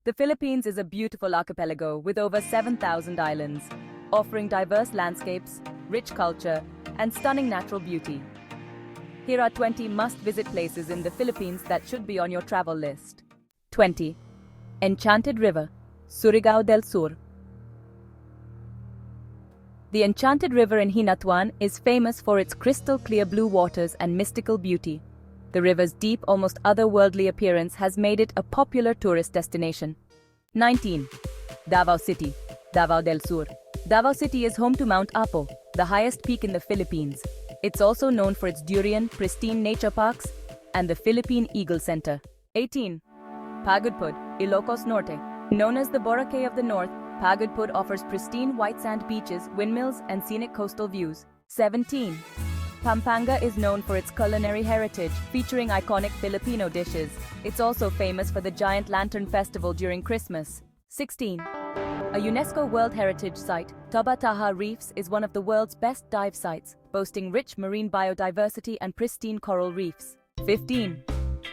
The Philippines is a beautiful archipelago with over 7,000 islands, offering diverse landscapes, rich culture, and stunning natural beauty. Here are 20 must-visit places in the Philippines that should be on your travel list. 20. Enchanted River, Surigao del Sur. The Enchanted River in Hinatuan is famous for its crystal-clear blue waters and mystical beauty. The river's deep, almost otherworldly appearance has made it a popular tourist destination. 19. Davao City, Davao del Sur. Davao City is home to Mount Apo, the highest peak in the Philippines. It's also known for its durian, pristine nature parks, and the Philippine Eagle Center. 18. Pagudpud, Ilocos Norte. Known as the Boracay of the North, Pagudpud offers pristine white sand beaches, windmills, and scenic coastal views. 17. Pampanga is known for its culinary heritage, featuring iconic Filipino dishes. It's also famous for the Giant Lantern Festival during Christmas. 16. A UNESCO World Heritage Site, Tabataha Reefs is one of the world's best dive sites, boasting rich marine biodiversity and pristine coral reefs. 15.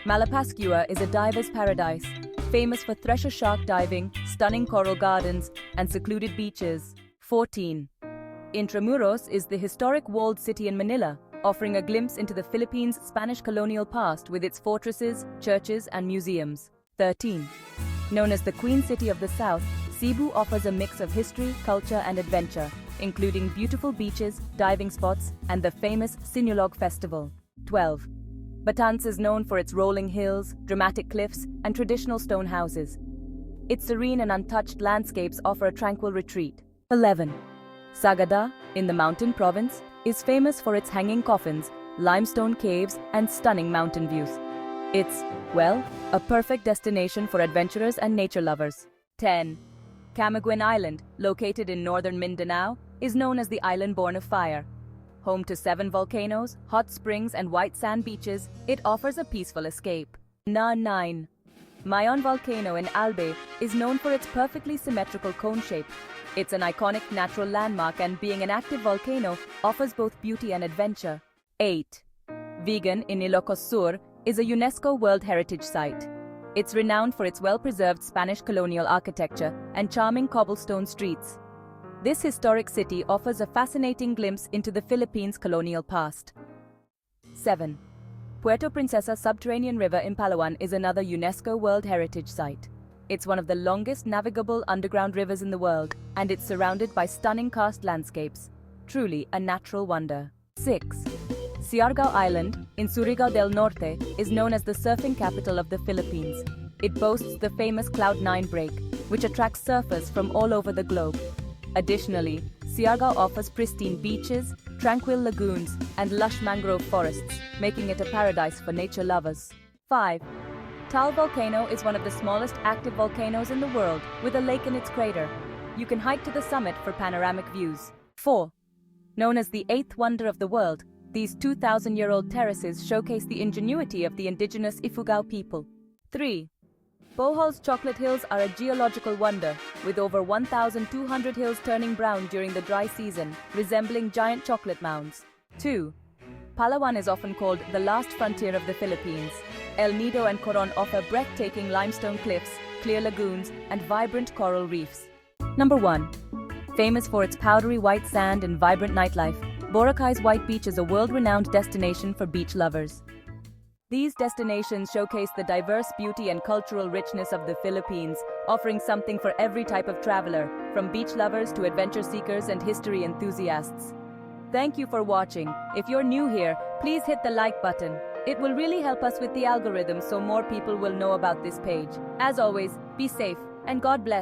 Malapascua is a diver's paradise, famous for thresher shark diving, stunning coral gardens, and secluded beaches. 14. Intramuros is the historic walled city in Manila, offering a glimpse into the Philippines' Spanish colonial past with its fortresses, churches, and museums. 13. Known as the Queen City of the South, Cebu offers a mix of history, culture, and adventure, including beautiful beaches, diving spots, and the famous Sinulog Festival. 12. Batangas is known for its rolling hills, dramatic cliffs, and traditional stone houses. Its serene and untouched landscapes offer a tranquil retreat. 11. Sagada, in the Mountain Province, is famous for its hanging coffins, limestone caves, and stunning mountain views. It's, well, a perfect destination for adventurers and nature lovers. 10. Camiguin Island, located in northern Mindanao, is known as the island born of fire. Home to 7 volcanoes, hot springs, and white sand beaches, it offers a peaceful escape. 9. Mayon Volcano in Albay is known for its perfectly symmetrical cone shape. It's an iconic natural landmark and, being an active volcano, offers both beauty and adventure. 8. Vigan in Ilocos Sur is a UNESCO World Heritage Site. It's renowned for its well-preserved Spanish colonial architecture and charming cobblestone streets. This historic city offers a fascinating glimpse into the Philippines' colonial past. 7. Puerto Princesa Subterranean River in Palawan is another UNESCO World Heritage Site. It's one of the longest navigable underground rivers in the world, and it's surrounded by stunning karst landscapes. Truly a natural wonder. 6. Siargao Island, in Surigao del Norte, is known as the surfing capital of the Philippines. It boasts the famous Cloud9 break, which attracts surfers from all over the globe. Additionally, Siargao offers pristine beaches, tranquil lagoons, and lush mangrove forests, making it a paradise for nature lovers. 5. Taal Volcano is one of the smallest active volcanoes in the world, with a lake in its crater. You can hike to the summit for panoramic views. 4. Known as the 8th wonder of the world, these 2,000-year-old terraces showcase the ingenuity of the indigenous Ifugao people. 3. Bohol's Chocolate Hills are a geological wonder, with over 1,200 hills turning brown during the dry season, resembling giant chocolate mounds. 2. Palawan is often called the last frontier of the Philippines. El Nido and Coron offer breathtaking limestone cliffs, clear lagoons, and vibrant coral reefs. Number 1. Famous for its powdery white sand and vibrant nightlife, Boracay's White Beach is a world-renowned destination for beach lovers. These destinations showcase the diverse beauty and cultural richness of the Philippines, offering something for every type of traveler, from beach lovers to adventure seekers and history enthusiasts. Thank you for watching. If you're new here, please hit the like button. It will really help us with the algorithm so more people will know about this page. As always, be safe and God bless.